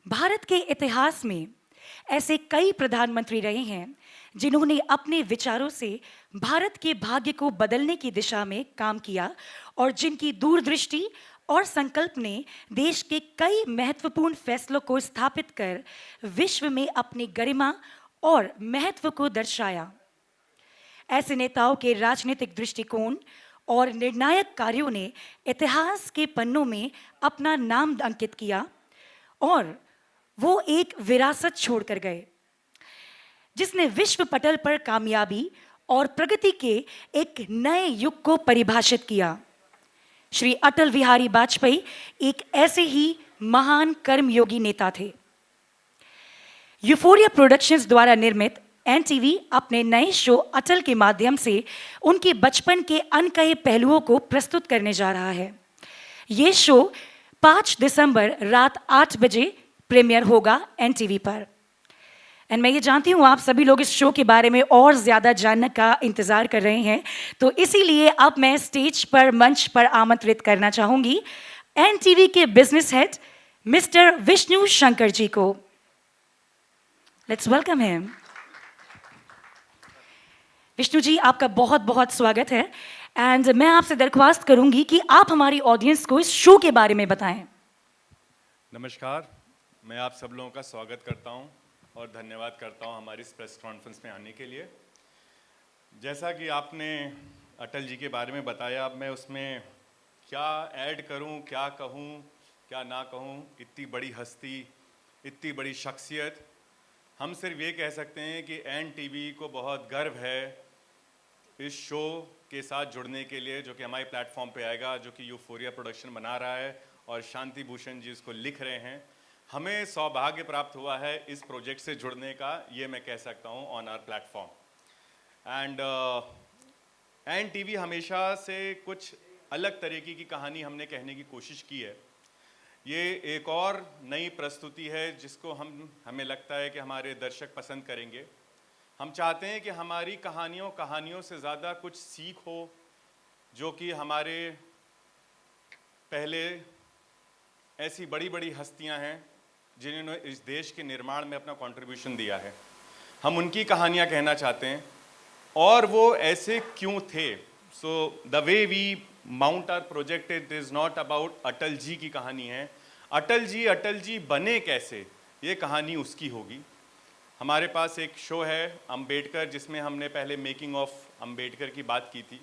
भारत के इतिहास में ऐसे कई प्रधानमंत्री रहे हैं जिन्होंने अपने विचारों से भारत के भाग्य को बदलने की दिशा में काम किया और जिनकी दूरदृष्टि और संकल्प ने देश के कई महत्वपूर्ण फैसलों को स्थापित कर विश्व में अपनी गरिमा और महत्व को दर्शाया। ऐसे नेताओं के राजनीतिक दृष्टिकोण और निर्णायक कार्यों ने इतिहास के पन्नों में अपना नाम अंकित किया और वो एक विरासत छोड़कर गए जिसने विश्व पटल पर कामयाबी और प्रगति के एक नए युग को परिभाषित किया। श्री अटल बिहारी वाजपेयी एक ऐसे ही महान कर्मयोगी नेता थे। यूफोरिया प्रोडक्शंस द्वारा निर्मित एनटीवी अपने नए शो अटल के माध्यम से उनके बचपन के अनकहे पहलुओं को प्रस्तुत करने जा रहा है। ये शो 5 दिसंबर रात 8 बजे प्रीमियर होगा एनटीवी पर। एंड मैं ये जानती हूँ आप सभी लोग इस शो के बारे में और ज़्यादा जानने का इंतज़ार कर रहे हैं, तो इसीलिए अब मैं स्टेज पर मंच पर आमंत्रित करना चाहूँगी एनटीवी के business head mister Vishnu Shankar ji को। Let's welcome him. Vishnu ji, आपका बहुत बहुत स्वागत है एंड मैं आपसे दरख्वास्त करूंगी कि आप हमारी ऑडियंस को इस शो के बारे में बताएं। नमस्कार, मैं आप सब लोगों का स्वागत करता हूं और धन्यवाद करता हूं हमारी इस प्रेस कॉन्फ्रेंस में आने के लिए। जैसा कि आपने अटल जी के बारे में बताया, अब मैं उसमें क्या ऐड करूं, क्या कहूं, क्या ना कहूं। इतनी बड़ी हस्ती, इतनी बड़ी शख्सियत, हम सिर्फ ये कह सकते हैं कि एनटीवी को बहुत गर्व है इस शो के साथ जुड़ने के लिए, जो कि हमारे प्लेटफॉर्म पे आएगा, जो कि यूफोरिया प्रोडक्शन बना रहा है और शांति भूषण जी इसको लिख रहे हैं। हमें सौभाग्य प्राप्त हुआ है इस प्रोजेक्ट से जुड़ने का, ये मैं कह सकता हूँ on our platform. And NTV हमेशा से कुछ अलग तरीके की कहानी हमने कहने की कोशिश की है। ये एक और नई प्रस्तुति है जिसको हमें लगता है कि हमारे दर्शक पसंद करेंगे। हम चाहते हैं कि हमारी कहानियों से ज़्यादा कुछ सीख हो, जो कि हमारे पहले ऐसी बड़ी बड़ी हस्तियां हैं जिन्होंने इस देश के निर्माण में अपना कंट्रीब्यूशन दिया है। हम उनकी कहानियां कहना चाहते हैं और वो ऐसे क्यों थे। So the way we mount our project, it is not about Atal ji की कहानी है। अटल जी बने कैसे, ये कहानी उसकी होगी। हमारे पास एक शो है अंबेडकर, जिसमें हमने पहले मेकिंग ऑफ अंबेडकर की बात की थी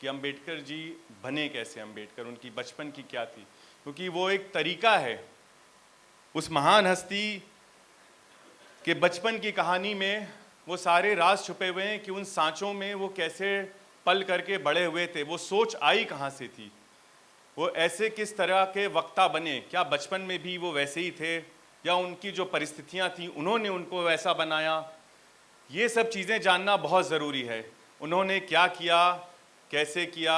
कि अंबेडकर जी बने कैसे, अंबेडकर उनकी बचपन की क्या थी, क्योंकि वो एक तरीका है उस महान हस्ती के बचपन की कहानी में वो सारे राज छुपे हुए हैं कि उन सांचों में वो कैसे पल करके बड़े हुए थे, वो सोच आई कहाँ से थी, वो ऐसे किस तरह के वक्ता बने, क्या बचपन में भी वो वैसे ही थे या उनकी जो परिस्थितियाँ थी उन्होंने उनको वैसा बनाया। ये सब चीज़ें जानना बहुत ज़रूरी है। उन्होंने क्या किया, कैसे किया,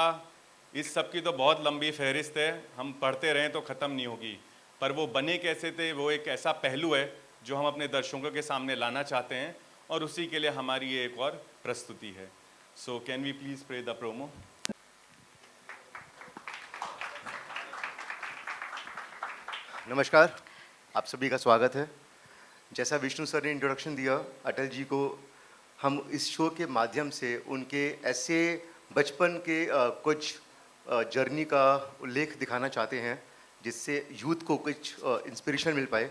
इस सब की तो बहुत लंबी फहरिस्त है, हम पढ़ते रहें तो ख़त्म नहीं होगी। पर वो बने कैसे थे, वो एक ऐसा पहलू है जो हम अपने दर्शकों के सामने लाना चाहते हैं और उसी के लिए हमारी ये एक और प्रस्तुति है। So can we please play the promo. नमस्कार, आप सभी का स्वागत है। जैसा विष्णु सर ने इंट्रोडक्शन दिया अटल जी को, हम इस शो के माध्यम से उनके ऐसे बचपन के कुछ जर्नी का उल्लेख दिखाना चाहते हैं जिससे यूथ को कुछ इंस्पिरेशन मिल पाए।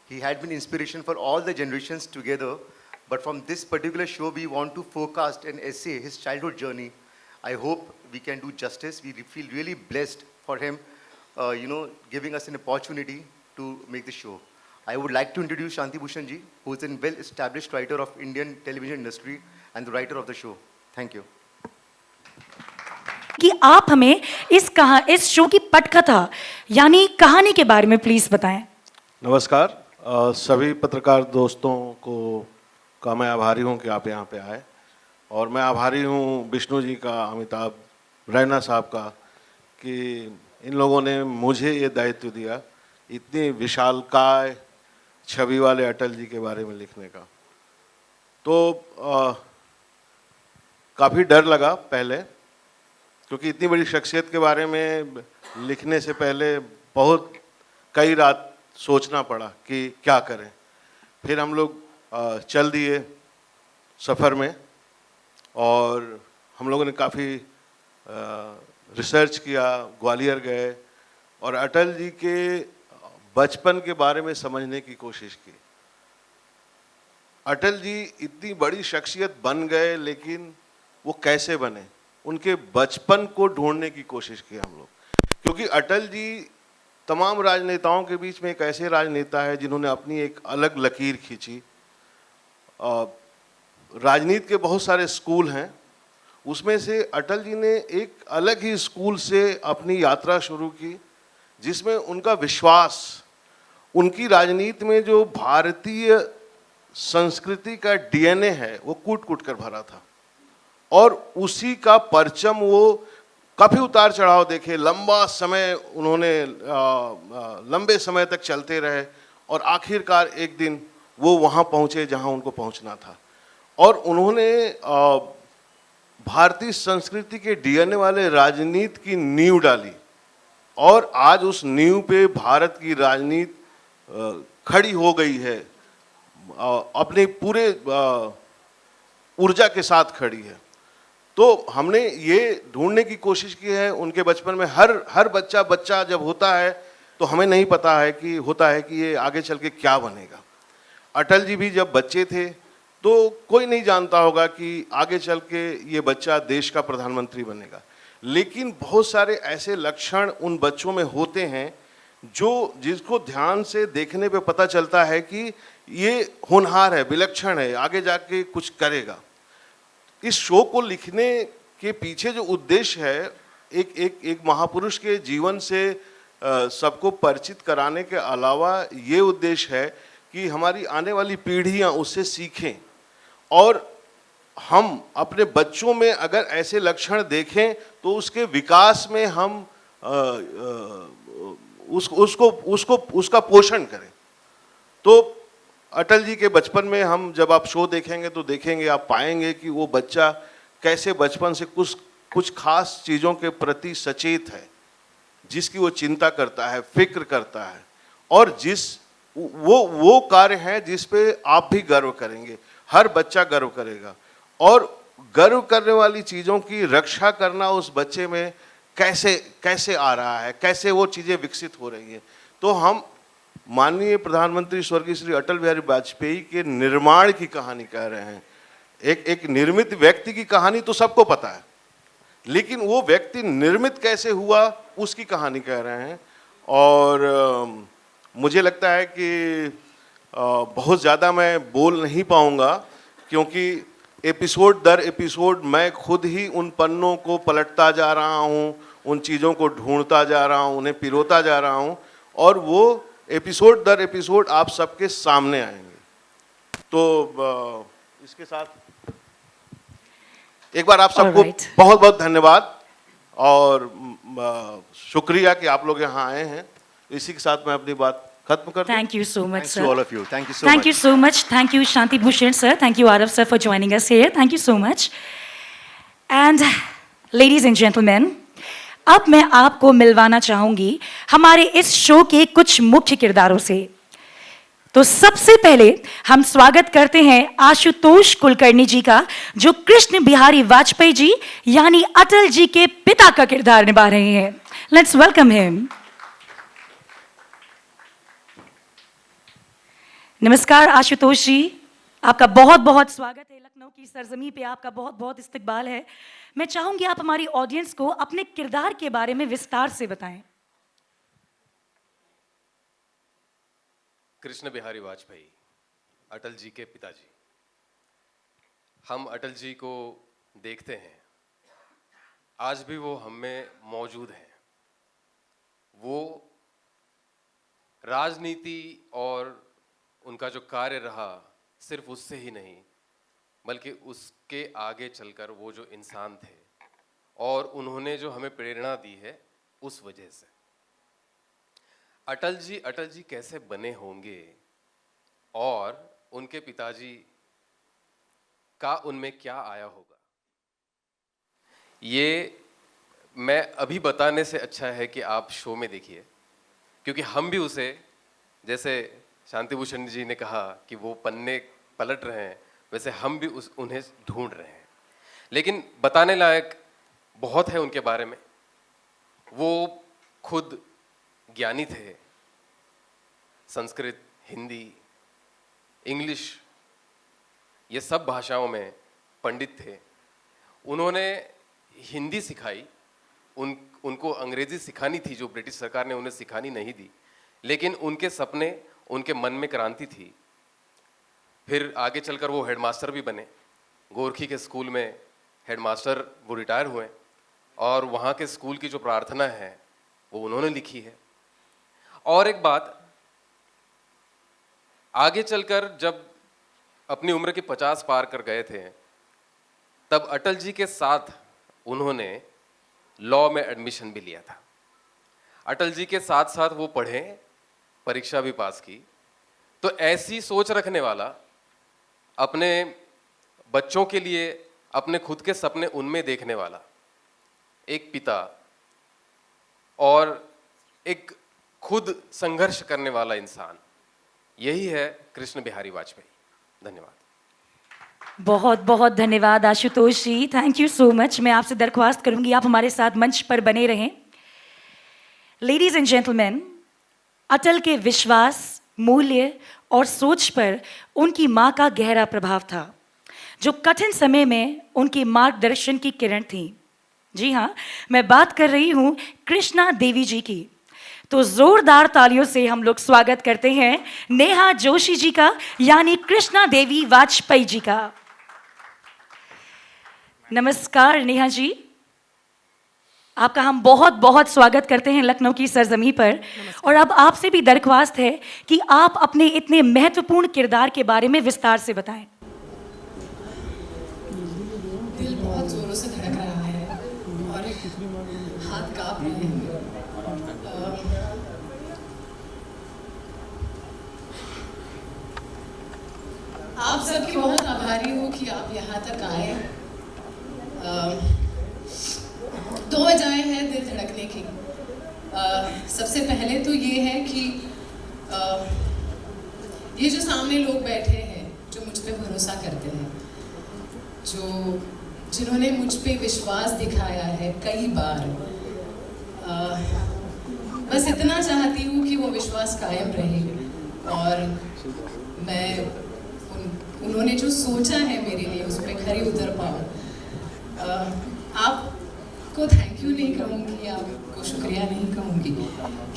He had been inspiration for all the generations together, but from this particular show we want to forecast and essay his childhood journey. I hope we can do justice. We feel really blessed for him giving us an opportunity to make the show. I would like to introduce Shanti Bhushan ji, who is a well-established writer of Indian television industry and the writer of the show. Thank you. कि आप हमें इस show की पटकथा यानी कहानी के बारे में प्लीज बताएं। नमस्कार, सभी पत्रकार दोस्तों का मैं आभारी हूं कि आप यहां पे आए, और मैं आभारी हूं विष्णु जी का, अमिताभ रैना साहब का, कि इन लोगों ने मुझे ये दायित्व दिया इतनी विशालकाय छवि वाले अटल जी के बारे में लिखने का। तो काफ़ी डर लगा पहले, क्योंकि इतनी बड़ी शख्सियत के बारे में लिखने से पहले कई रात सोचना पड़ा कि क्या करें। फिर हम लोग चल दिए सफ़र में और हम लोगों ने काफ़ी रिसर्च किया, ग्वालियर गए और अटल जी के बचपन के बारे में समझने की कोशिश की। अटल जी इतनी बड़ी शख्सियत बन गए, लेकिन वो कैसे बने, उनके बचपन को ढूंढने की कोशिश की हम लोग। क्योंकि अटल जी तमाम राजनेताओं के बीच में एक ऐसे राजनेता है जिन्होंने अपनी एक अलग लकीर खींची। राजनीति के बहुत सारे स्कूल हैं, उसमें से अटल जी ने एक अलग ही स्कूल से अपनी यात्रा शुरू की, जिसमें उनका विश्वास, उनकी राजनीति में जो भारतीय संस्कृति का डीएनए है वो कूट कूट कर भरा था और उसी का परचम वो काफ़ी उतार चढ़ाव देखे, लंबा समय उन्होंने लंबे समय तक चलते रहे और आखिरकार एक दिन वो वहाँ पहुँचे जहाँ उनको पहुँचना था। और उन्होंने भारतीय संस्कृति के डीएनए वाले राजनीति की नींव डाली और आज उस नींव पे भारत की राजनीति खड़ी हो गई है, अपने पूरे ऊर्जा के साथ खड़ी है। तो हमने ये ढूंढने की कोशिश की है उनके बचपन में। हर बच्चा जब होता है तो हमें नहीं पता है कि ये आगे चल के क्या बनेगा। अटल जी भी जब बच्चे थे तो कोई नहीं जानता होगा कि आगे चल के ये बच्चा देश का प्रधानमंत्री बनेगा, लेकिन बहुत सारे ऐसे लक्षण उन बच्चों में होते हैं जिसको ध्यान से देखने पे पता चलता है कि ये होनहार है, विलक्षण है, आगे जाके कुछ करेगा। इस शो को लिखने के पीछे जो उद्देश्य है, एक महापुरुष के जीवन से सबको परिचित कराने के अलावा ये उद्देश्य है कि हमारी आने वाली पीढ़ियां उससे सीखें और हम अपने बच्चों में अगर ऐसे लक्षण देखें तो उसके विकास में हम उसका पोषण करें। तो अटल जी के बचपन में हम जब आप शो देखेंगे तो देखेंगे, आप पाएंगे कि वो बच्चा कैसे बचपन से कुछ खास चीज़ों के प्रति सचेत है, जिसकी वो चिंता करता है, फिक्र करता है और वो कार्य है जिस पे आप भी गर्व करेंगे, हर बच्चा गर्व करेगा। और गर्व करने वाली चीज़ों की रक्षा करना उस बच्चे में कैसे आ रहा है, कैसे वो चीज़ें विकसित हो रही हैं। तो हम माननीय प्रधानमंत्री स्वर्गीय श्री अटल बिहारी वाजपेयी के निर्माण की कहानी कह रहे हैं। एक निर्मित व्यक्ति की कहानी तो सबको पता है, लेकिन वो व्यक्ति निर्मित कैसे हुआ उसकी कहानी कह रहे हैं। और मुझे लगता है कि बहुत ज़्यादा मैं बोल नहीं पाऊँगा, क्योंकि एपिसोड दर एपिसोड मैं खुद ही उन पन्नों को पलटता जा रहा हूँ, उन चीज़ों को ढूंढता जा रहा हूँ, उन्हें पिरोता जा रहा हूँ और वो एपिसोड दर एपिसोड आप सबके सामने आएंगे। तो इसके साथ एक बार आप सबको बहुत बहुत धन्यवाद और शुक्रिया कि आप लोग यहाँ आए हैं। इसी के साथ मैं अपनी बात खत्म करता हूं। Thank you so much, Thanks sir. to all of you. Thank you so Thank much. you so much. Thank you, Shanti Bhushan, sir. Thank you, Arav, sir, for joining us here. Thank you so much. And ladies and gentlemen, अब मैं आपको मिलवाना चाहूंगी हमारे इस show के कुछ मुख्य किरदारों से। तो सबसे पहले हम स्वागत करते हैं आशुतोष कुलकर्णी जी का, जो कृष्ण बिहारी वाजपेयी जी यानी अटल जी के पिता का किरदार निभा रहे हैं। Let's welcome him. नमस्कार आशुतोष जी, आपका बहुत बहुत स्वागत है। लखनऊ की सरजमी पे आपका बहुत बहुत इस्तकबाल है। मैं चाहूंगी आप हमारी ऑडियंस को अपने किरदार के बारे में विस्तार से बताएं। कृष्ण बिहारी वाजपेयी, अटल जी के पिताजी। हम अटल जी को देखते हैं, आज भी वो हम में मौजूद हैं। वो राजनीति और उनका जो कार्य रहा, सिर्फ उससे ही नहीं बल्कि उसके आगे चलकर वो जो इंसान थे और उन्होंने जो हमें प्रेरणा दी है, उस वजह से अटल जी कैसे बने होंगे और उनके पिताजी का उनमें क्या आया होगा, ये मैं अभी बताने से अच्छा है कि आप शो में देखिए, क्योंकि हम भी उसे जैसे शांति भूषण जी ने कहा कि वो पन्ने पलट रहे हैं, वैसे हम भी उन्हें ढूंढ रहे हैं। लेकिन बताने लायक बहुत है उनके बारे में। वो खुद ज्ञानी थे, संस्कृत, हिंदी, इंग्लिश, ये सब भाषाओं में पंडित थे। उन्होंने हिंदी सिखाई, उनको अंग्रेजी सिखानी थी जो ब्रिटिश सरकार ने उन्हें सिखानी नहीं दी, लेकिन उनके सपने, उनके मन में क्रांति थी। फिर आगे चलकर वो हेडमास्टर भी बने। गोरखी के स्कूल में हेडमास्टर वो रिटायर हुए और वहाँ के स्कूल की जो प्रार्थना है वो उन्होंने लिखी है। और एक बात, आगे चलकर जब अपनी उम्र के 50 पार कर गए थे, तब अटल जी के साथ उन्होंने लॉ में एडमिशन भी लिया था। अटल जी के साथ साथ वो पढ़े, परीक्षा भी पास की। तो ऐसी सोच रखने वाला, अपने बच्चों के लिए अपने खुद के सपने उनमें देखने वाला एक पिता और एक खुद संघर्ष करने वाला इंसान, यही है कृष्ण बिहारी वाजपेयी। धन्यवाद। बहुत बहुत धन्यवाद आशुतोष जी, थैंक यू सो मच। मैं आपसे दरख्वास्त करूंगी आप हमारे साथ मंच पर बने रहें। लेडीज एंड जेंटलमैन, अटल के विश्वास, मूल्य और सोच पर उनकी माँ का गहरा प्रभाव था, जो कठिन समय में उनके मार्गदर्शन की किरण थी। जी हाँ, मैं बात कर रही हूँ कृष्णा देवी जी की। तो जोरदार तालियों से हम लोग स्वागत करते हैं नेहा जोशी जी का, यानी कृष्णा देवी वाजपेयी जी का। नमस्कार नेहा जी, आपका हम बहुत बहुत स्वागत करते हैं लखनऊ की सरजमी पर। और अब आपसे भी दरख्वास्त है कि आप अपने इतने महत्वपूर्ण किरदार के बारे में विस्तार से बताएं। दिल बहुत जोरों से धड़क रहा है और हाथ कांप रहे हैं। आप सबकी बहुत आभारी हूँ कि आप यहाँ तक आए। दो वजहें हैं दिल धड़कने की। सबसे पहले तो ये है कि ये जो सामने लोग बैठे हैं, जो मुझ पे भरोसा करते हैं, जिन्होंने मुझ पे विश्वास दिखाया है कई बार, बस इतना चाहती हूँ कि वो विश्वास कायम रहे और मैं उन्होंने जो सोचा है मेरे लिए उस पर खरी उतर पाऊँ। आपको थैंक यू नहीं कहूँगी, आपको शुक्रिया नहीं कहूँगी,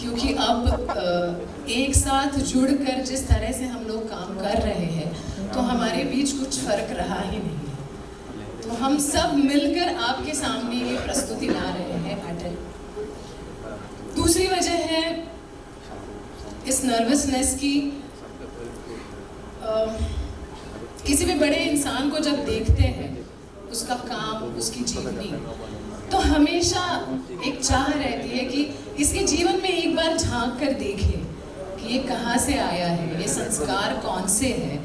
क्योंकि अब एक साथ जुड़कर जिस तरह से हम लोग काम कर रहे हैं, तो हमारे बीच कुछ फर्क रहा ही नहीं है। तो हम सब मिलकर आपके सामने ये प्रस्तुति ला रहे हैं अटल। दूसरी वजह है इस नर्वसनेस की। किसी भी बड़े इंसान को जब देखते हैं, उसका काम, उसकी जीवनी, तो हमेशा एक चाह रहती है कि इसके जीवन में एक बार झांक कर देखें कि ये कहाँ से आया है, ये संस्कार कौन से हैं,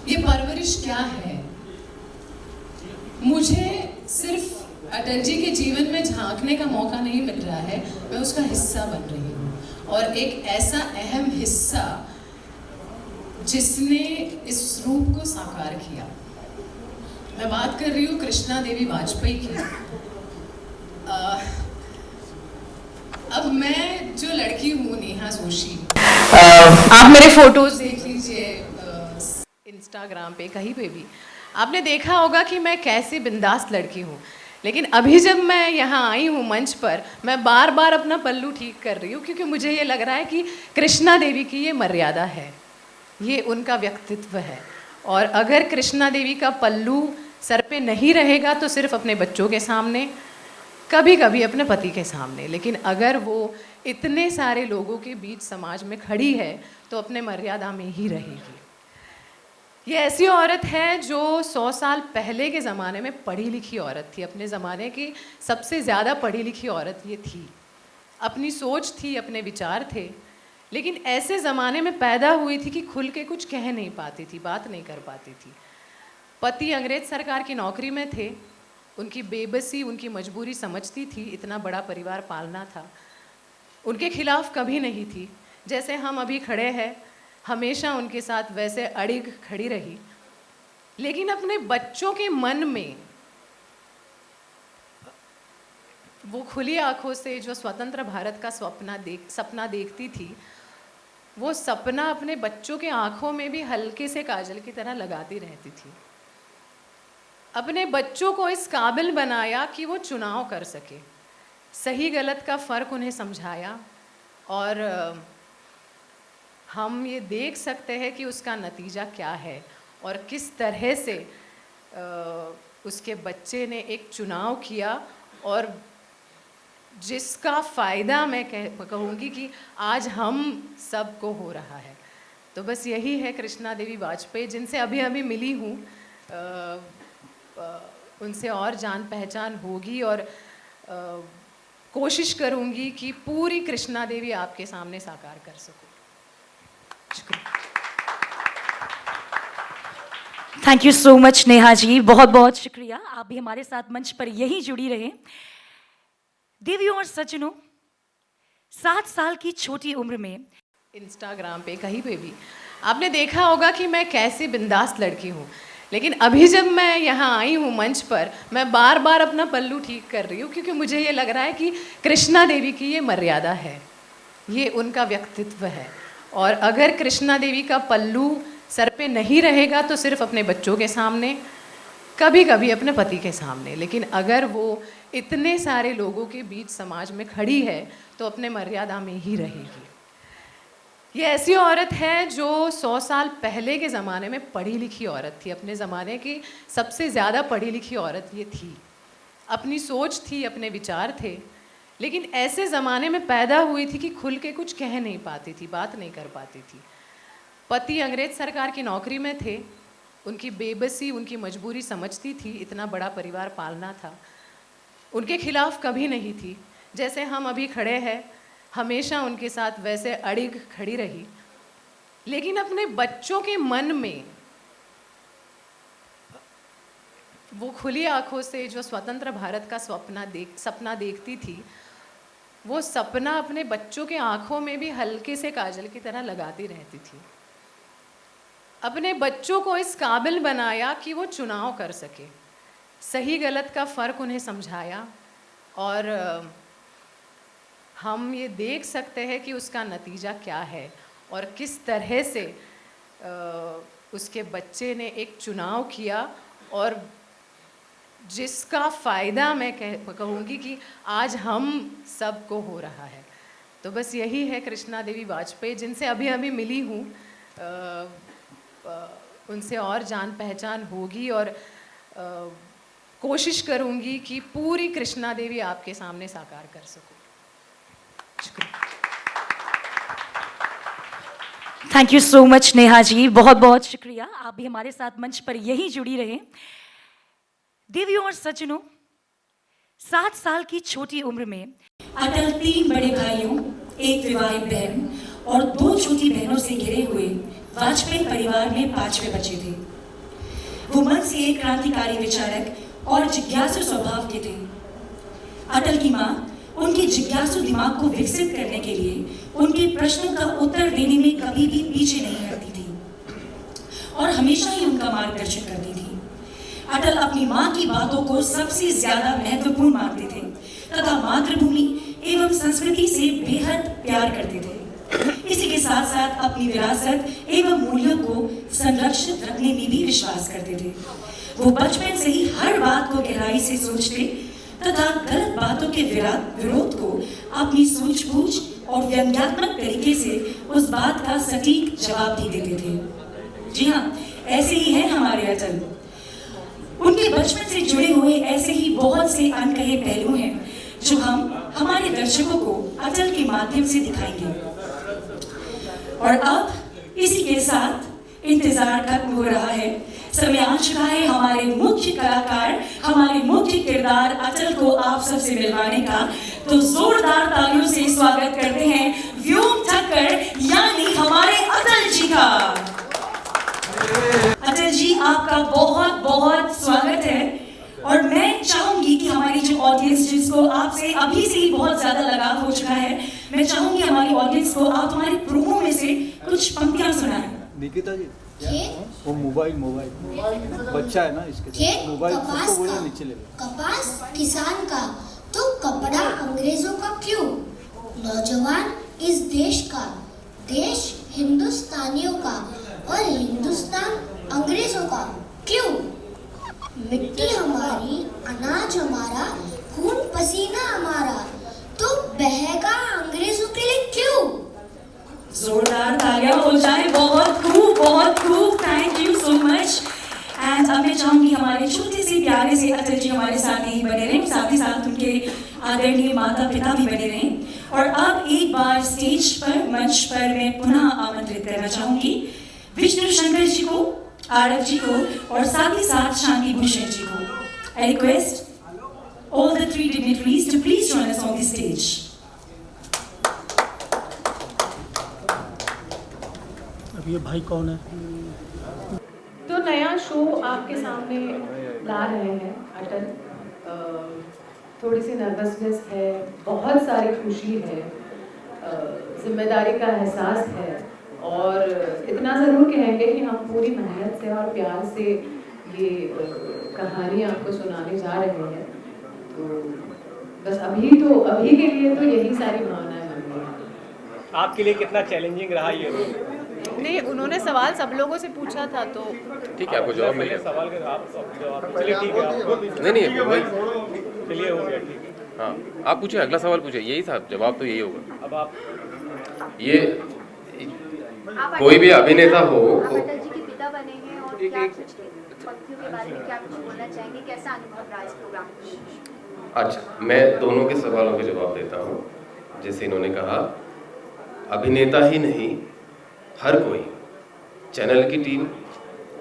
ये परवरिश क्या है। मुझे सिर्फ अटल जी के जीवन में झांकने का मौका नहीं मिल रहा है, मैं उसका हिस्सा बन रही हूँ और एक ऐसा अहम हिस्सा जिसने इस रूप को साकार किया। मैं बात कर रही हूँ कृष्णा देवी वाजपेयी की। अब मैं जो लड़की हूँ नेहा जोशी, आप मेरे फोटोज देख लीजिए इंस्टाग्राम पे, कहीं पे भी आपने देखा होगा कि मैं कैसी बिंदास लड़की हूँ। लेकिन अभी जब मैं यहाँ आई हूँ मंच पर, मैं बार बार अपना पल्लू ठीक कर रही हूँ, क्योंकि मुझे ये लग रहा है कि कृष्णा देवी की ये मर्यादा है, ये उनका व्यक्तित्व है। और अगर कृष्णा देवी का पल्लू सर पे नहीं रहेगा तो सिर्फ अपने बच्चों के सामने, कभी कभी अपने पति के सामने, लेकिन अगर वो इतने सारे लोगों के बीच समाज में खड़ी है तो अपने मर्यादा में ही रहेगी। ये ऐसी औरत है जो 100 साल पहले के ज़माने में पढ़ी लिखी औरत थी। अपने ज़माने की सबसे ज़्यादा पढ़ी लिखी औरत ये थी। अपनी सोच थी, अपने विचार थे, लेकिन ऐसे ज़माने में पैदा हुई थी कि खुल के कुछ कह नहीं पाती थी, बात नहीं कर पाती थी। पति अंग्रेज सरकार की नौकरी में थे, उनकी बेबसी, उनकी मजबूरी समझती थी, इतना बड़ा परिवार पालना था, उनके खिलाफ कभी नहीं थी। जैसे हम अभी खड़े हैं, हमेशा उनके साथ वैसे अड़िग खड़ी रही, लेकिन अपने बच्चों के मन में वो खुली आंखों से जो स्वतंत्र भारत का सपना देखती थी, वो सपना अपने बच्चों के आंखों में भी हल्के से काजल की तरह लगाती रहती थी। अपने बच्चों को इस काबिल बनाया कि वो चुनाव कर सके, सही गलत का फ़र्क उन्हें समझाया, और हम ये देख सकते हैं कि उसका नतीजा क्या है और किस तरह से उसके बच्चे ने एक चुनाव किया, और जिसका फ़ायदा मैं कहूँगी कि आज हम सबको हो रहा है। तो बस यही है कृष्णा देवी वाजपेयी, जिनसे अभी अभी मिली हूँ, उनसे और जान पहचान होगी, और कोशिश करूँगी कि पूरी कृष्णा देवी आपके सामने साकार कर सकूँ। शुक्रिया। Thank you so much Neha ji, बहुत बहुत शुक्रिया। आप भी हमारे साथ मंच पर यही जुड़ी रहें। देवियों और सज्जनों, 7 साल की छोटी उम्र में इंस्टाग्राम पे कहीं पे भी आपने देखा होगा कि मैं कैसी बिंदास लड़की हूँ, लेकिन अभी जब मैं यहाँ आई हूँ मंच पर, मैं बार बार अपना पल्लू ठीक कर रही हूँ, क्योंकि मुझे ये लग रहा है कि कृष्णा देवी की ये मर्यादा है, ये उनका व्यक्तित्व है, और अगर कृष्णा देवी का पल्लू सर पे नहीं रहेगा तो सिर्फ अपने बच्चों के सामने, कभी कभी अपने पति के सामने, लेकिन अगर वो इतने सारे लोगों के बीच समाज में खड़ी है तो अपने मर्यादा में ही रहेगी। ये ऐसी औरत है जो 100 साल पहले के ज़माने में पढ़ी लिखी औरत थी, अपने ज़माने की सबसे ज़्यादा पढ़ी लिखी औरत ये थी, अपनी सोच थी, अपने विचार थे, लेकिन ऐसे ज़माने में पैदा हुई थी कि खुल के कुछ कह नहीं पाती थी, बात नहीं कर पाती थी। पति अंग्रेज सरकार की नौकरी में थे, उनकी बेबसी, उनकी मजबूरी समझती थी, इतना बड़ा परिवार पालना था, उनके खिलाफ कभी नहीं थी, जैसे हम अभी खड़े हैं, हमेशा उनके साथ वैसे अड़िग खड़ी रही, लेकिन अपने बच्चों के मन में वो खुली आंखों से जो स्वतंत्र भारत का सपना देखती थी, वो सपना अपने बच्चों के आंखों में भी हल्के से काजल की तरह लगाती रहती थी। अपने बच्चों को इस काबिल बनाया कि वो चुनाव कर सके, सही गलत का फ़र्क उन्हें समझाया, और हम ये देख सकते हैं कि उसका नतीजा क्या है और किस तरह से उसके बच्चे ने एक चुनाव किया, और जिसका फ़ायदा मैं कहूँगी कि आज हम सबको हो रहा है। तो बस यही है कृष्णा देवी वाजपेयी, जिनसे अभी अभी मिली हूँ, उनसे और जान पहचान होगी, और कोशिश करूँगी कि पूरी कृष्णा देवी आपके सामने साकार कर सकूँ। शुक्रिया। Thank you so much Neha ji, बहुत बहुत शुक्रिया। आप भी हमारे साथ मंच पर यही जुड़ी रहें। देवियों और सज्जनों, 7 साल की छोटी उम्र में अटल 3 बड़े भाइयों, 1 विवाहित बहन और 2 छोटी बहनों से घिरे हुए वाजपेयी परिवार में 5वें बच्चे थे। वो मन से एक क्रांतिकारी विचारक और जिज्ञासु स्वभाव के थे। अटल की माँ उनके जिज्ञासु दिमाग को विकसित करने के लिए उनके प्रश्नों का उत्तर देने में कभी भी पीछे नहीं हटती थी और हमेशा ही उनका मार्गदर्शन करती थी। अटल अपनी माँ की बातों को सबसे ज्यादा महत्वपूर्ण मानते थे तथा मातृभूमि एवं संस्कृति से बेहद प्यार करते थे। इसी के साथ साथ अपनी विरासत एवं मूल्यों को संरक्षित रखने में भी विश्वास करते थे। वो बचपन से ही हर बात को गहराई से सोचते तथा गलत बातों के विरोध को अपनी सूझबूझ और व्यंग्यात्मक तरीके से उस बात का सटीक जवाब भी देते थे। जी हाँ, ऐसे ही है हमारे अटल। उनके बचपन से जुड़े हुए ऐसे ही बहुत से अनकहे पहलू हैं जो हम हमारे दर्शकों को अटल के माध्यम से दिखाएंगे। और अब इसी के साथ इंतजार खत्म हो रहा है। समय आ चुका है हमारे मुख्य कलाकार, हमारे मुख्य किरदार अटल को आप सबसे मिलवाने का। तो जोरदार तालियों से स्वागत करते हैं व्योम ठक्कर यानी हमारे अटल जी का। अटल जी, आपका बहुत बहुत स्वागत है। और मैं चाहूंगी कि हमारी जो ऑडियंस जिसको आपसे अभी से ही बहुत ज्यादा लगाव हो चुका है, मैं चाहूंगी हमारी ऑडियंस को आप हमारे प्रोमो में से कुछ पंक्तियां सुनाएं। निकिता जी खेत वो मोबाइल बच्चा है ना इसके खेत मोबाइल कपास सबको बोले का, नीचे ले कपास किसान का, तो कपड़ा अंग्रेजों का क्यों? नौजवान इस देश का, देश हिंदुस्तानियों का और हिंदुस्तान अंग्रेजों का क्यों? मिट्टी हमारी, अनाज हमारा, खून पसीना हमारा, तो बहेगा अंग्रेजों के लिए क्यों? जोरदार तालियां हो जाए। बहुत खूब, thank you so much. And अब मैं चाहूंगी हमारे छोटे से प्यारे से अटल जी हमारे साथ ही बने रहें, साथ ही साथ उनके आदरणीय माता पिता भी बने रहें। और अब एक बार स्टेज पर, मंच पर मैं पुनः आमंत्रित करना चाहूंगी विष्णु शंकर जी को, आरव जी को और साथ ही साथ शांति भूषण जी को। I request all the three dignitaries to please join us on the stage. अब ये भाई कौन है? तो नया शो आपके सामने ला रहे हैं अटल। थोड़ी सी नर्वसनेस है, बहुत सारी खुशी है, जिम्मेदारी का एहसास है और इतना ज़रूर कहेंगे कि हम पूरी मेहनत से और प्यार से ये कहानी आपको सुनाने जा रहे हैं। तो बस अभी के लिए तो यही सारी भावनाएं बन रही हैं। आपके लिए कितना चैलेंजिंग रहा ये रोल? नहीं, उन्होंने सवाल सब लोगों से पूछा था तो ठीक है, आपको जवाब मिल पहले गया। सवाल का आप जवाब, चलिए ठीक है, आप नहीं वही, चलिए हो गया, ठीक है। हाँ आप पूछिए, अगला सवाल पूछिए, यही था जवाब तो यही होगा। अब आप ये कोई भी अभिनेता हो, आप अटल जी के पिता बने हैं और क्या कुछ पंक्तियों के बारे में क्या कुछ बोलना चाहेंगे, कैसा अनुभव रहा इस प्रोग्राम में? अच्छा मैं दोनों के सवालों के जवाब देता हूँ। जैसे इन्होंने कहा, अभिनेता ही नहीं, हर कोई, चैनल की टीम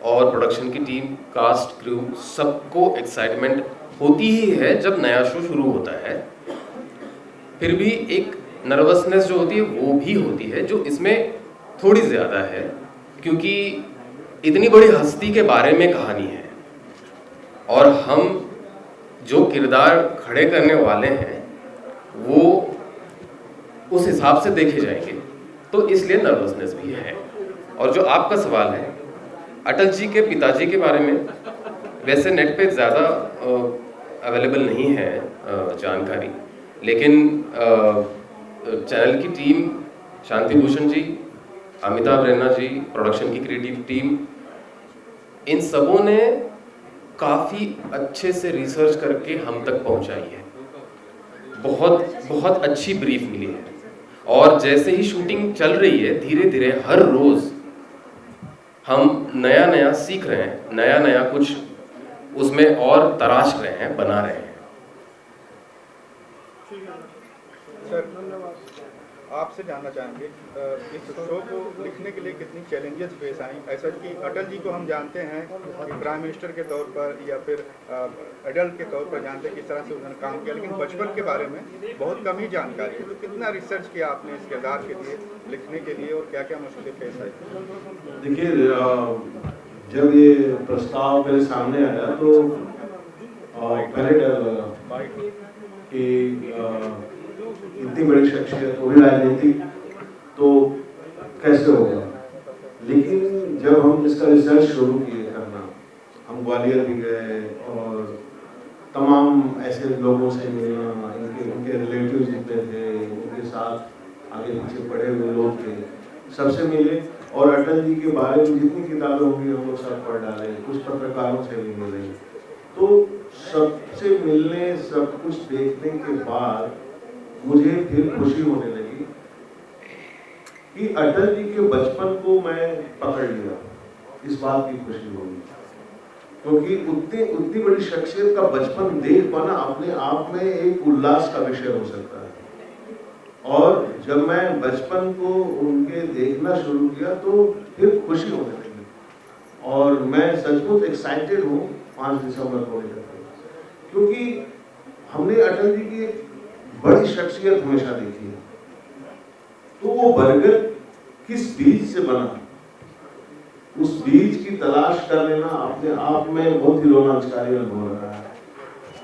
और प्रोडक्शन की टीम, कास्ट, क्रू, सबको एक्साइटमेंट होती ही है जब नया शो शुरू होता है। फिर भी एक नर्वसनेस जो होती है वो भी होती है, जो इसमें थोड़ी ज़्यादा है, क्योंकि इतनी बड़ी हस्ती के बारे में कहानी है और हम जो किरदार खड़े करने वाले हैं वो उस हिसाब से देखे जाएंगे, तो इसलिए नर्वसनेस भी है। और जो आपका सवाल है अटल जी के पिताजी के बारे में, वैसे नेट पे ज़्यादा अवेलेबल नहीं है जानकारी, लेकिन चैनल की टीम, शांति भूषण जी, अमिताभ रैना जी, प्रोडक्शन की क्रिएटिव टीम, इन सबों ने काफ़ी अच्छे से रिसर्च करके हम तक पहुंचाई है। बहुत अच्छी ब्रीफ मिली है और जैसे ही शूटिंग चल रही है, धीरे धीरे हर रोज़ हम नया सीख रहे हैं, नया कुछ उसमें और तराश रहे हैं, बना रहे हैं। सर, आपसे जानना चाहेंगे इस शो को लिखने के लिए कितनी चैलेंजेस फेस आई? ऐसा कि अटल जी को हम जानते हैं कि प्राइम मिनिस्टर के तौर पर या फिर एडल्ट के तौर पर जानते हैं किस तरह से उन्होंने काम किया, लेकिन बचपन के बारे में बहुत कम ही जानकारी है। तो कितना रिसर्च किया आपने इस किरदार के लिए, लिखने के लिए, और क्या क्या मुश्किलें फेस आई? देखिए, जब ये प्रस्ताव मेरे सामने आया तो पहले डर लगा कि इतनी बड़ी शख्सियत, वो भी राजनीतिक, तो कैसे होगा। लेकिन जब हम इसका रिसर्च शुरू किए करना, हम ग्वालियर भी गए और तमाम ऐसे लोगों से मिलना, उनके रिलेटिव्स जितने थे, उनके साथ आगे पीछे पढ़े हुए लोग थे, सबसे मिले और अटल जी के बारे में जितनी किताबें होंगी हम लोग सब पढ़ डाले, कुछ पत्रकारों से भी मिले। तो सबसे मिलने, सब कुछ देखने के बाद मुझे फिर खुशी होने लगी कि अटल जी के बचपन को मैं पकड़ लिया। इस बात की खुशी होगी क्योंकि उतनी बड़ी शख्सियत का बचपन देख पाना अपने आप में एक उल्लास का विषय हो सकता है। और जब मैं बचपन को उनके देखना शुरू किया तो फिर खुशी होने लगी और मैं सचमुच एक्साइटेड हूँ 5 दिसंबर को लेकर, क्योंकि हमने अटल जी की बड़ी शख्सियत हमेशा देखी है। तो वो बर्गर किस बीज से बना, उस बीज की तलाश कर लेना अपने आप में बहुत ही रोमांचकारी अनुभव रहा है।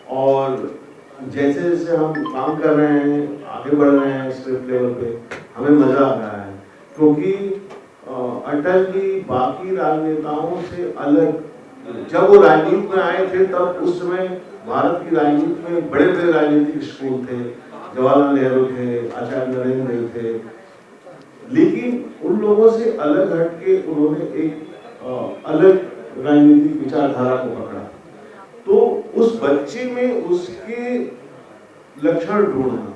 और जैसे जैसे हम काम कर रहे हैं, आगे बढ़ रहे हैं स्क्रिप्ट लेवल पे, हमें मज़ा आ रहा है, क्योंकि अटल जी बाकी राजनेताओं से अलग, जब वो राजनीति में आए थे तब उस समय भारत की राजनीति में बड़े बड़े राजनीतिक स्कूल थे, जवाहरलाल नेहरू थे, आचार्य नरेंद्र देव थे, लेकिन उन लोगों से अलग हटके उन्होंने एक अलग राजनीतिक विचारधारा को पकड़ा। तो उस बच्चे में उसके लक्षण ढूंढना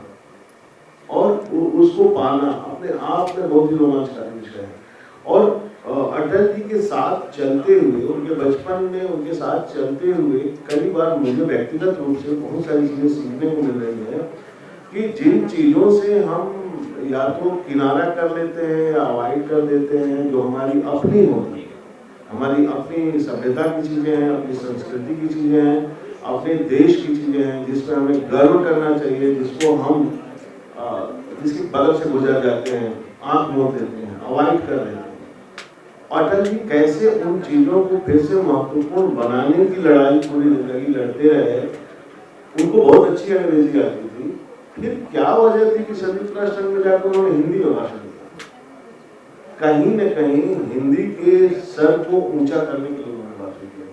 और उसको पाना अपने आप में बहुत ही रोमांचकारी विषय है। और अटल जी के साथ चलते हुए, उनके बचपन में उनके साथ चलते हुए कई बार मुझे व्यक्तिगत रूप से बहुत सारी चीजें सीखने को मिल रही है कि जिन चीजों से हम या तो किनारा कर लेते हैं या अवॉइड कर देते हैं, जो हमारी अपनी होती है, हमारी अपनी सभ्यता की चीजें हैं, अपनी संस्कृति की चीजें हैं, अपने देश की चीजें हैं, जिस पर हमें गर्व करना चाहिए, जिसको हम जिसके बगल से गुजर जाते हैं, आंख मोड़ देते हैं, अवॉइड कर देते हैं। अटल जी कैसे उन चीजों को फिर से महत्वपूर्ण बनाने की लड़ाई पूरी जिंदगी लड़ते रहे। उनको बहुत अच्छी अंग्रेजी आती थी, फिर क्या वजह थी कि संयुक्त राष्ट्र में जाकर उन्होंने हिंदी में भाषण दिया। कहीं न कहीं हिंदी के सर को ऊंचा करने के लिए उन्होंने भाषण दिया।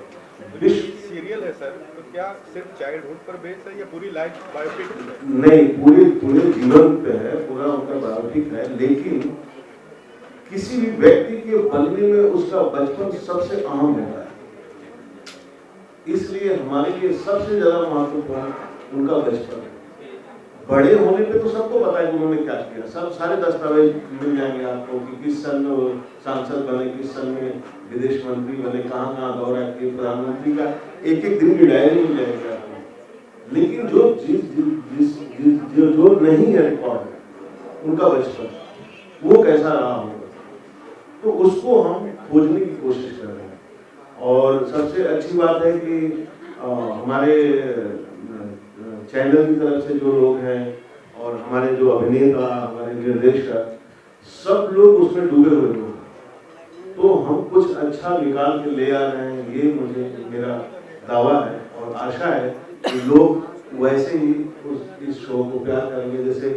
विश्व सीरियल है सर, तो क्या सिर्फ चाइल्डहुड पर बेस्ड है या पूरी लाइफ बायोपिक है? नहीं, पूरे जीवन पे है, पूरा उनका बायोपिक है, लेकिन किसी भी व्यक्ति के बनने में उसका बचपन सबसे अहम होता है। इसलिए हमारे लिए सबसे ज्यादा महत्वपूर्ण उनका बचपन है। बड़े होने पे तो सबको पता है कि उन्होंने क्या किया, सब सारे दस्तावेज मिल जाएंगे आपको कि किस सन में वो सांसद बने, किस सन में विदेश मंत्री बने, कहाँ कहाँ दौरा किए, प्रधानमंत्री का एक एक दिन की डायरी मिल जाएगी आपको। लेकिन जो जो नहीं है रिकॉर्ड उनका बचपन, वो कैसा रहा होगा, तो उसको हम खोजने की कोशिश कर रहे हैं। और सबसे अच्छी बात है कि हमारे चैनल की तरफ से जो लोग हैं और हमारे जो अभिनेता, हमारे निर्देशक, सब लोग उसमें डूबे हुए लोग, तो हम कुछ अच्छा निकाल के ले आ रहे हैं, ये मुझे मेरा दावा है और आशा है कि लोग वैसे ही इस शो को प्यार करेंगे जैसे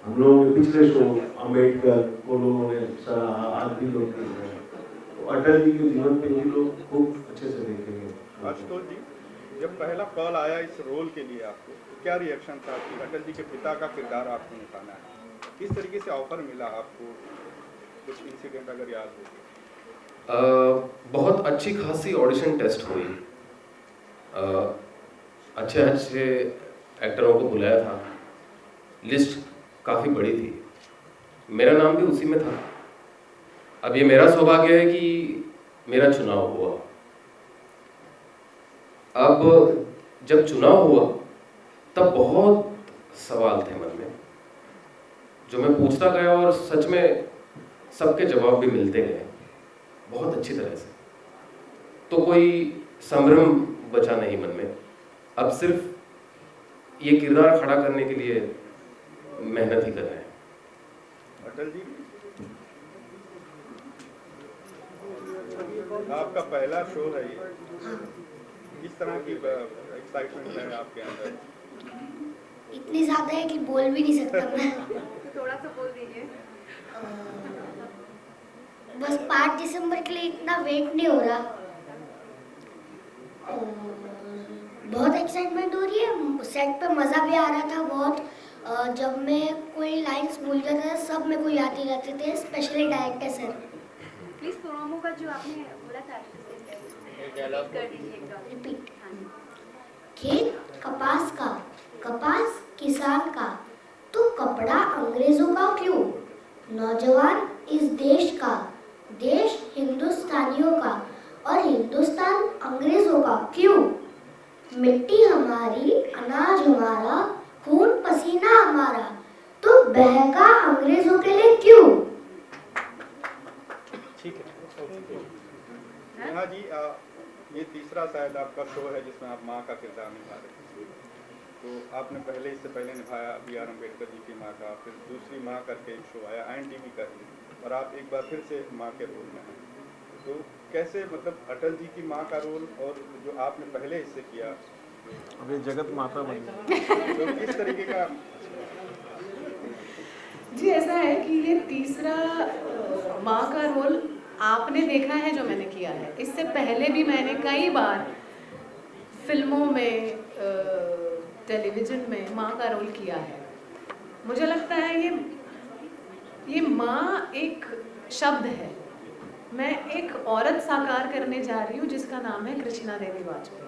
हम लोगों के पिछले शो अम्बेडकर को लोगों ने सराहा, आज भी लोग देख रहे हैं, तो अटल जी के जीवन पे भी लोग खूब अच्छे से देखेंगे। आशुतोष जी, जब पहला कॉल आया इस रोल के लिए आपको, तो क्या रिएक्शन था कि अटल जी के पिता का किरदार आपको निभाना है? किस तरीके से ऑफर मिला आपको? कुछ इंसिडेंट अगर याद हो? बहुत अच्छी खासी ऑडिशन टेस्ट हुई, अच्छे अच्छे एक्टरों को बुलाया था, लिस्ट काफ़ी बड़ी थी, मेरा नाम भी उसी में था। अब ये मेरा सौभाग्य है कि मेरा चुनाव हुआ। अब जब चुनाव हुआ तब बहुत सवाल थे मन में जो मैं पूछता गया और सच में सबके जवाब भी मिलते गए बहुत अच्छी तरह से। तो कोई संभ्रम बचा नहीं मन में, अब सिर्फ ये किरदार खड़ा करने के लिए मेहनत ही कर रहे हैं। अटल जी, आपका पहला शो है ये, किस तरह की एक्साइटमेंट है आपके अंदर? इतनी ज्यादा है कि बोल भी नहीं सकता मैं। थोड़ा सा बोल दीजिए। बस 5 दिसंबर के लिए इतना वेट नहीं हो रहा। बहुत एक्साइटमेंट हो रही है, सेट पे मज़ा भी आ रहा था बहुत। जब मैं कोई लाइंस भूल जाता था सब मेरे को याद ही रहते थे, specially director sir. Please promo का जो आपने बोला था कर दीजिए एकदम। रिपीट। खेत कपास का, कपास किसान का, तो कपड़ा अंग्रेजों का क्यों? नौजवान इस देश का, देश हिंदुस्तानियों का, और हिंदुस्तान अंग्रेजों का क्यों? मिट्टी हमारी, अनाज हमारा, खून पसीना हमारा, तो बहका अंग्रेजों के लिए क्यों? ठीक है। नेहा जी, ये तीसरा शायद आपका शो है जिसमें आप माँ का किरदार निभा रहे हैं। तो आपने इससे पहले निभाया B.R. अम्बेडकर जी की माँ का, फिर दूसरी माँ करके एक शो आया INTV का ही, और आप एक बार फिर से माँ के रोल में हैं। तो कैसे, मतलब अटल जी की माँ का रोल और जो आपने पहले इससे किया, अब ये जगत माता बन गई। तो किस तरीके का जी ऐसा है कि ये तीसरा माँ का रोल आपने देखा है जो मैंने किया है। इससे पहले भी मैंने कई बार फिल्मों में टेलीविज़न में माँ का रोल किया है। मुझे लगता है ये माँ एक शब्द है। मैं एक औरत साकार करने जा रही हूँ जिसका नाम है कृष्णा देवी वाजपेयी।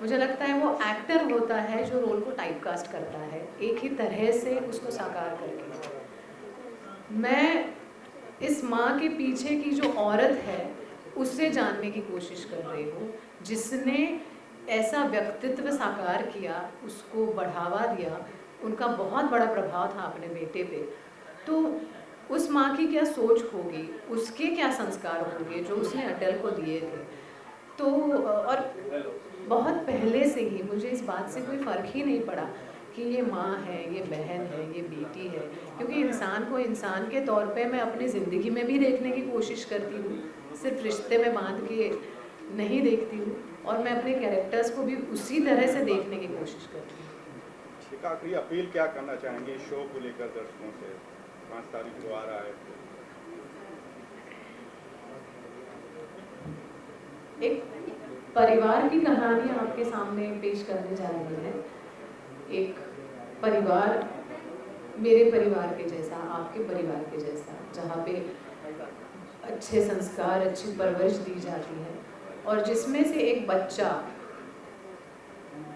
मुझे लगता है वो एक्टर होता है जो रोल को टाइपकास्ट करता है एक ही तरह से उसको साकार करके। मैं इस माँ के पीछे की जो औरत है उससे जानने की कोशिश कर रही हूँ जिसने ऐसा व्यक्तित्व साकार किया, उसको बढ़ावा दिया। उनका बहुत बड़ा प्रभाव था अपने बेटे पे। तो उस माँ की क्या सोच होगी, उसके क्या संस्कार होंगे जो उसने अटल को दिए थे। तो और बहुत पहले से ही मुझे इस बात से कोई फ़र्क ही नहीं पड़ा कि ये माँ है, ये बहन है, ये बेटी है, क्योंकि इंसान को इंसान के तौर पे मैं अपनी ज़िंदगी में भी देखने की कोशिश करती हूँ, सिर्फ रिश्ते में बांध के नहीं देखती हूँ। और मैं अपने कैरेक्टर्स को भी उसी तरह से देखने की कोशिश करती हूँ। एक आखिरी अपील क्या करना चाहेंगे इस शो को लेकर दर्शकों से? 5 तारीख को आ रहा है। एक परिवार की कहानी आपके सामने पेश करने जा रही है। एक परिवार, मेरे परिवार के जैसा, आपके परिवार के जैसा, जहाँ पे अच्छे संस्कार, अच्छी परवरिश दी जाती है और जिसमें से एक बच्चा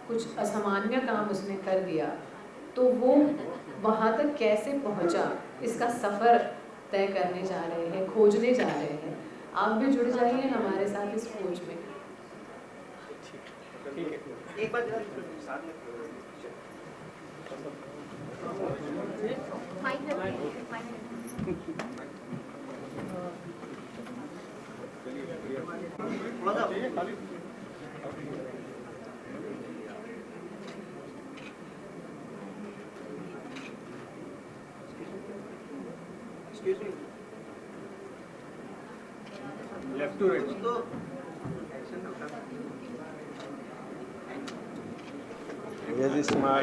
कुछ असामान्य काम उसने कर दिया तो वो वहाँ तक कैसे पहुँचा, इसका सफ़र तय करने जा रहे हैं, खोजने जा रहे हैं। आप भी जुड़ जाइए हमारे साथ इस खोज में। एक बार माइक रखिए, mic left to right. Where is my